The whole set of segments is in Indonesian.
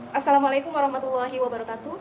Assalamualaikum warahmatullahi wabarakatuh.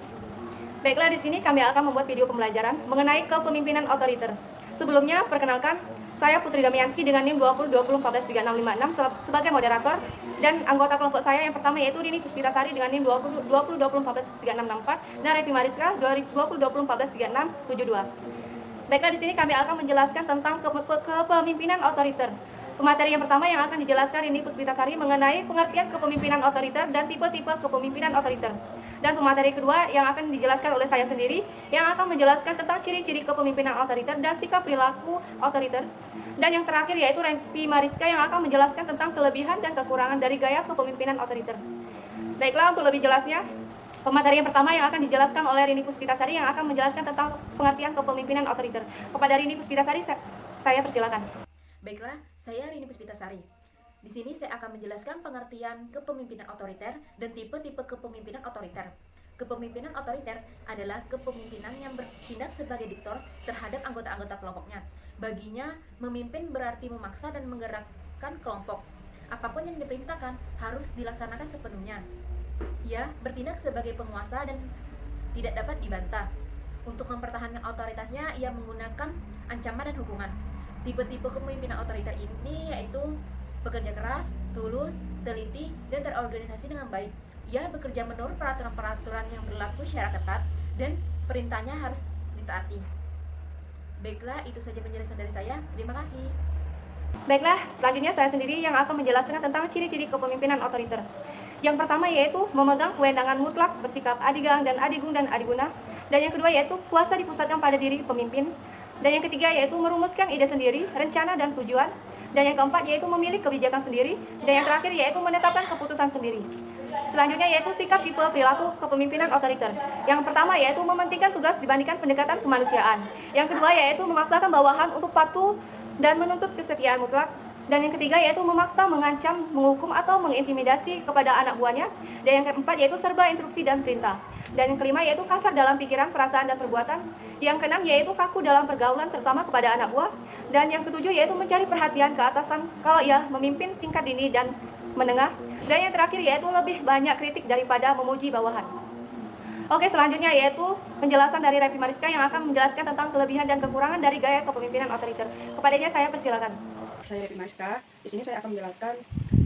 Baiklah, di sini kami akan membuat video pembelajaran mengenai kepemimpinan otoriter. Sebelumnya, perkenalkan, saya Putri Damayanti dengan NIM 2020143656 sebagai moderator, dan anggota kelompok saya yang pertama yaitu Rini Puspitasari dengan NIM 2020143664 dan Revi Mariska 2020143672. Baiklah, di sini kami akan menjelaskan tentang kepemimpinan otoriter. Pemateri yang pertama yang akan dijelaskan ini Puspitasari mengenai pengertian kepemimpinan otoriter dan tipe-tipe kepemimpinan otoriter. Dan pemateri kedua yang akan dijelaskan oleh saya sendiri yang akan menjelaskan tentang ciri-ciri kepemimpinan otoriter dan sikap perilaku otoriter. Dan yang terakhir yaitu Revi Mariska yang akan menjelaskan tentang kelebihan dan kekurangan dari gaya kepemimpinan otoriter. Baiklah, untuk lebih jelasnya, pemateri yang pertama yang akan dijelaskan oleh Rini Puspitasari yang akan menjelaskan tentang pengertian kepemimpinan otoriter. Kepada Rini Puspitasari, saya persilakan. Baiklah, saya Rini Puspitasari. Di sini saya akan menjelaskan pengertian kepemimpinan otoriter dan tipe-tipe kepemimpinan otoriter. Kepemimpinan otoriter adalah kepemimpinan yang bertindak sebagai diktator terhadap anggota-anggota kelompoknya. Baginya, memimpin berarti memaksa dan menggerakkan kelompok. Apapun yang diperintahkan harus dilaksanakan sepenuhnya. Ia bertindak sebagai penguasa dan tidak dapat dibantah. Untuk mempertahankan otoritasnya, ia menggunakan ancaman dan hukuman. Tipe-tipe kepemimpinan otoriter ini yaitu bekerja keras, tulus, teliti, dan terorganisasi dengan baik. Ia bekerja menurut peraturan-peraturan yang berlaku secara ketat dan perintahnya harus ditaati. Baiklah, itu saja penjelasan dari saya. Terima kasih. Baiklah, selanjutnya saya sendiri yang akan menjelaskan tentang ciri-ciri kepemimpinan otoriter. Yang pertama yaitu memegang kewenangan mutlak, bersikap adigang dan adigung dan adiguna. Dan yang kedua yaitu kuasa dipusatkan pada diri pemimpin. Dan yang ketiga yaitu merumuskan ide sendiri, rencana dan tujuan. Dan yang keempat yaitu memilih kebijakan sendiri. Dan yang terakhir yaitu menetapkan keputusan sendiri. Selanjutnya yaitu sikap tipe perilaku kepemimpinan otoriter. Yang pertama yaitu mementingkan tugas dibandingkan pendekatan kemanusiaan. Yang kedua yaitu memaksakan bawahan untuk patuh dan menuntut kesetiaan mutlak. Dan yang ketiga yaitu memaksa, mengancam, menghukum atau mengintimidasi kepada anak buahnya. Dan yang keempat yaitu serba instruksi dan perintah. Dan yang kelima yaitu kasar dalam pikiran, perasaan, dan perbuatan. Yang keenam yaitu kaku dalam pergaulan terutama kepada anak buah. Dan yang ketujuh yaitu mencari perhatian ke atasan kalau ia memimpin tingkat dini dan menengah. Dan yang terakhir yaitu lebih banyak kritik daripada memuji bawahan. Oke, selanjutnya yaitu penjelasan dari Revi Mariska yang akan menjelaskan tentang kelebihan dan kekurangan dari gaya kepemimpinan otoriter. Kepadanya saya persilakan. Saya Revi Mariska. Di sini saya akan menjelaskan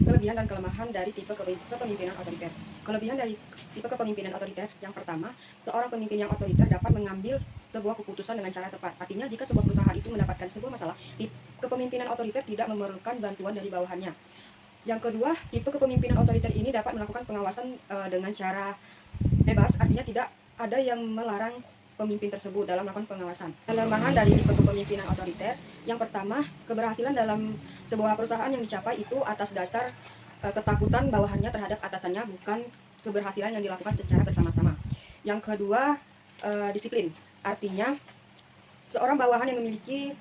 kelebihan dan kelemahan dari tipe kepemimpinan otoriter. Kelebihan dari tipe kepemimpinan otoriter yang pertama, seorang pemimpin yang otoriter dapat mengambil sebuah keputusan dengan cara tepat. Artinya, jika sebuah perusahaan itu mendapatkan sebuah masalah, kepemimpinan otoriter tidak memerlukan bantuan dari bawahannya. Yang kedua, tipe kepemimpinan otoriter ini dapat melakukan pengawasan dengan cara bebas, artinya tidak ada yang melarang pemimpin tersebut dalam melakukan pengawasan. Kelemahan dari tipe kepemimpinan otoriter, yang pertama, keberhasilan dalam sebuah perusahaan yang dicapai itu atas dasar ketakutan bawahannya terhadap atasannya, bukan keberhasilan yang dilakukan secara bersama-sama. Yang kedua, disiplin. Artinya, seorang bawahan yang memiliki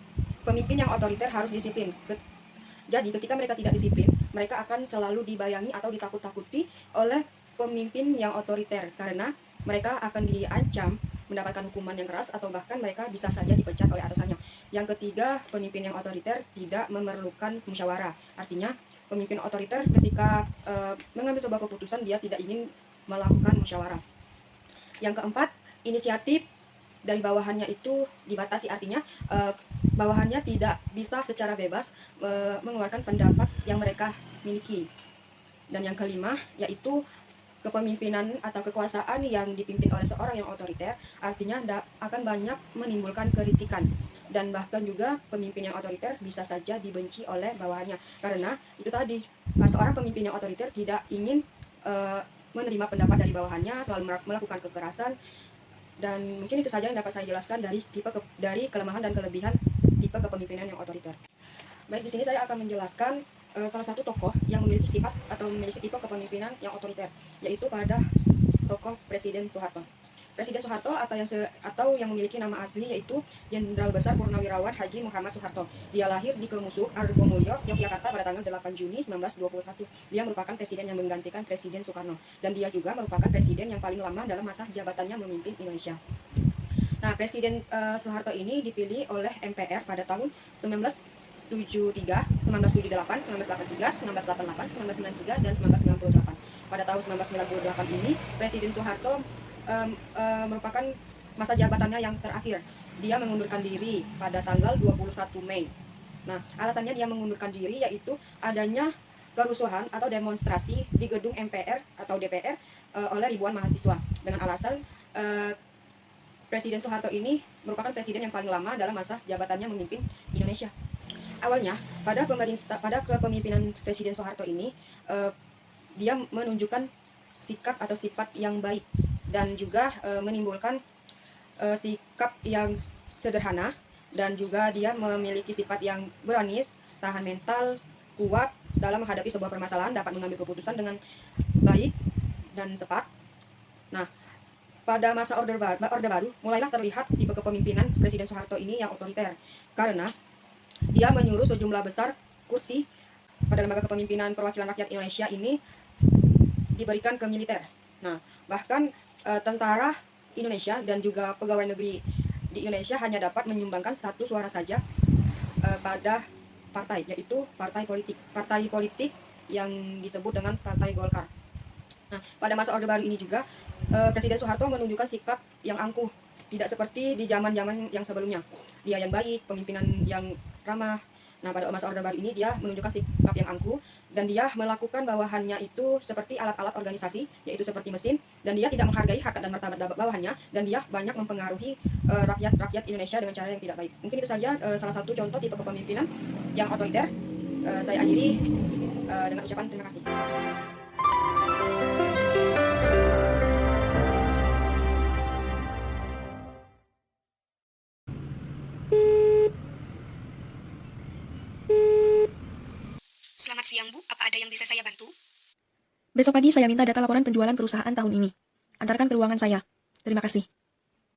pemimpin yang otoriter harus disiplin. Jadi, ketika mereka tidak disiplin, mereka akan selalu dibayangi atau ditakut-takuti oleh pemimpin yang otoriter karena mereka akan diancam mendapatkan hukuman yang keras atau bahkan mereka bisa saja dipecat oleh atasannya. Yang ketiga, pemimpin yang otoriter tidak memerlukan musyawarah. Artinya, pemimpin otoriter ketika mengambil sebuah keputusan dia tidak ingin melakukan musyawarah. Yang keempat, inisiatif dari bawahannya itu dibatasi, artinya bawahannya tidak bisa secara bebas mengeluarkan pendapat yang mereka miliki. Dan yang kelima yaitu kepemimpinan atau kekuasaan yang dipimpin oleh seorang yang otoriter, artinya akan banyak menimbulkan kritikan dan bahkan juga pemimpin yang otoriter bisa saja dibenci oleh bawahannya karena itu tadi, seorang pemimpin yang otoriter tidak ingin menerima pendapat dari bawahannya, selalu melakukan kekerasan. Dan mungkin itu saja yang dapat saya jelaskan dari kelemahan dan kelebihan tipe kepemimpinan yang otoriter. Baik, di sini saya akan menjelaskan salah satu tokoh yang memiliki sifat atau memiliki tipe kepemimpinan yang otoriter, yaitu pada tokoh Presiden Soeharto. Presiden Soeharto atau yang memiliki nama asli yaitu Jenderal Besar Purnawirawan Haji Muhammad Soeharto. Dia lahir di Kemusuk, Argomulyo, Yogyakarta pada tanggal 8 Juni 1921. Dia merupakan presiden yang menggantikan Presiden Soekarno dan dia juga merupakan presiden yang paling lama dalam masa jabatannya memimpin Indonesia. Nah, Presiden Soeharto ini dipilih oleh MPR pada tahun 1973, 1978, 1983, 1988, 1993, dan 1998. pada tahun 1998 ini, Presiden Soeharto merupakan masa jabatannya yang terakhir. Dia mengundurkan diri pada tanggal 21 Mei. Nah, alasannya dia mengundurkan diri yaitu adanya kerusuhan atau demonstrasi di gedung MPR atau DPR oleh ribuan mahasiswa dengan alasan Presiden Soeharto ini merupakan presiden yang paling lama dalam masa jabatannya memimpin Indonesia. Awalnya pada kepemimpinan Presiden Soeharto ini dia menunjukkan sikap atau sifat yang baik dan juga menimbulkan sikap yang sederhana, dan juga dia memiliki sifat yang berani, tahan mental, kuat dalam menghadapi sebuah permasalahan, dapat mengambil keputusan dengan baik dan tepat. Nah, pada masa Orde Baru mulailah terlihat tipe kepemimpinan Presiden Soeharto ini yang otoriter, karena dia menyuruh sejumlah besar kursi pada lembaga kepemimpinan perwakilan rakyat Indonesia ini diberikan ke militer. Nah, bahkan tentara Indonesia dan juga pegawai negeri di Indonesia hanya dapat menyumbangkan 1 suara saja pada partai, yaitu partai politik yang disebut dengan Partai Golkar. Nah, pada masa Orde Baru ini juga Presiden Soeharto menunjukkan sikap yang angkuh, tidak seperti di zaman-zaman yang sebelumnya. Dia yang baik, pemimpinan yang ramah. Nah, pada masa Orde Baru ini dia menunjukkan sikap yang angkuh, dan dia melakukan bawahannya itu seperti alat-alat organisasi, yaitu seperti mesin, dan dia tidak menghargai harkat dan martabat bawahannya, dan dia banyak mempengaruhi rakyat Indonesia dengan cara yang tidak baik. Mungkin itu saja salah satu contoh tipe kepemimpinan yang otoriter. Saya akhiri dengan ucapan terima kasih. Selamat siang, Bu. Apa ada yang bisa saya bantu? Besok pagi saya minta data laporan penjualan perusahaan tahun ini. Antarkan ke ruangan saya. Terima kasih.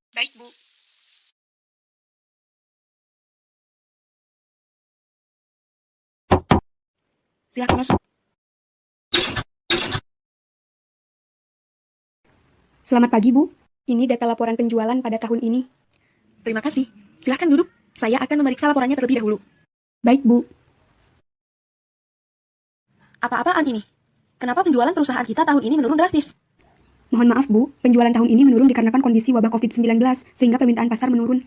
Baik, Bu. Silakan masuk. Selamat pagi, Bu. Ini data laporan penjualan pada tahun ini. Terima kasih. Silakan duduk. Saya akan memeriksa laporannya terlebih dahulu. Baik, Bu. Apa-apaan ini? Kenapa penjualan perusahaan kita tahun ini menurun drastis? Mohon maaf, Bu. Penjualan tahun ini menurun dikarenakan kondisi wabah COVID-19, sehingga permintaan pasar menurun.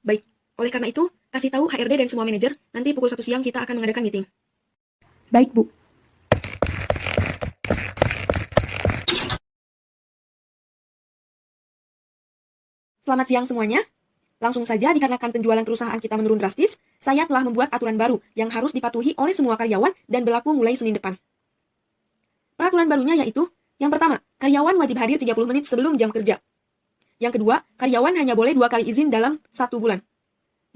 Baik. Oleh karena itu, kasih tahu HRD dan semua manajer, nanti pukul 1 siang kita akan mengadakan meeting. Baik, Bu. Selamat siang semuanya. Langsung saja, dikarenakan penjualan perusahaan kita menurun drastis, saya telah membuat aturan baru yang harus dipatuhi oleh semua karyawan dan berlaku mulai Senin depan. Peraturan barunya yaitu, yang pertama, karyawan wajib hadir 30 menit sebelum jam kerja. Yang kedua, karyawan hanya boleh 2 kali izin dalam 1 bulan.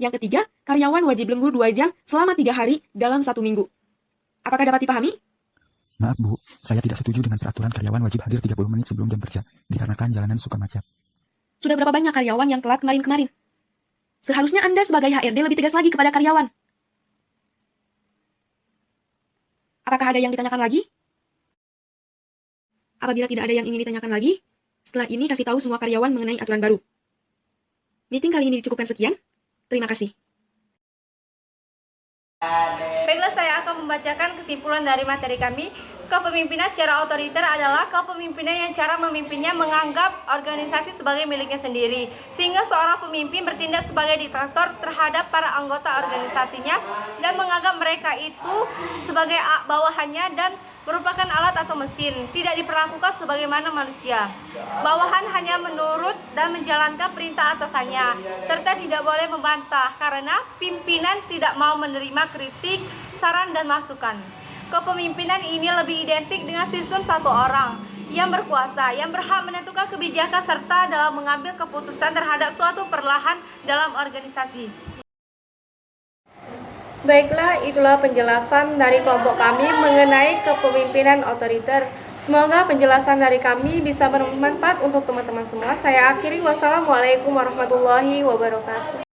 Yang ketiga, karyawan wajib lembur 2 jam selama 3 hari dalam 1 minggu. Apakah dapat dipahami? Maaf, Bu. Saya tidak setuju dengan peraturan karyawan wajib hadir 30 menit sebelum jam kerja, dikarenakan jalanan suka macet. Sudah berapa banyak karyawan yang telat kemarin-kemarin? Seharusnya Anda sebagai HRD lebih tegas lagi kepada karyawan. Apakah ada yang ditanyakan lagi? Apabila tidak ada yang ingin ditanyakan lagi, setelah ini kasih tahu semua karyawan mengenai aturan baru. Meeting kali ini dicukupkan sekian. Terima kasih. Baiklah, saya akan membacakan kesimpulan dari materi kami. Kepemimpinan secara otoriter adalah kepemimpinan yang cara memimpinnya menganggap organisasi sebagai miliknya sendiri, sehingga seorang pemimpin bertindak sebagai diktator terhadap para anggota organisasinya dan menganggap mereka itu sebagai bawahannya dan merupakan alat atau mesin, tidak diperlakukan sebagaimana manusia. Bawahan hanya menurut dan menjalankan perintah atasannya, serta tidak boleh membantah karena pimpinan tidak mau menerima kritik, saran, dan masukan. Kepemimpinan ini lebih identik dengan sistem satu orang yang berkuasa, yang berhak menentukan kebijakan serta dalam mengambil keputusan terhadap suatu perlahan dalam organisasi. Baiklah, itulah penjelasan dari kelompok kami mengenai kepemimpinan otoriter. Semoga penjelasan dari kami bisa bermanfaat untuk teman-teman semua. Saya akhiri, wassalamualaikum warahmatullahi wabarakatuh.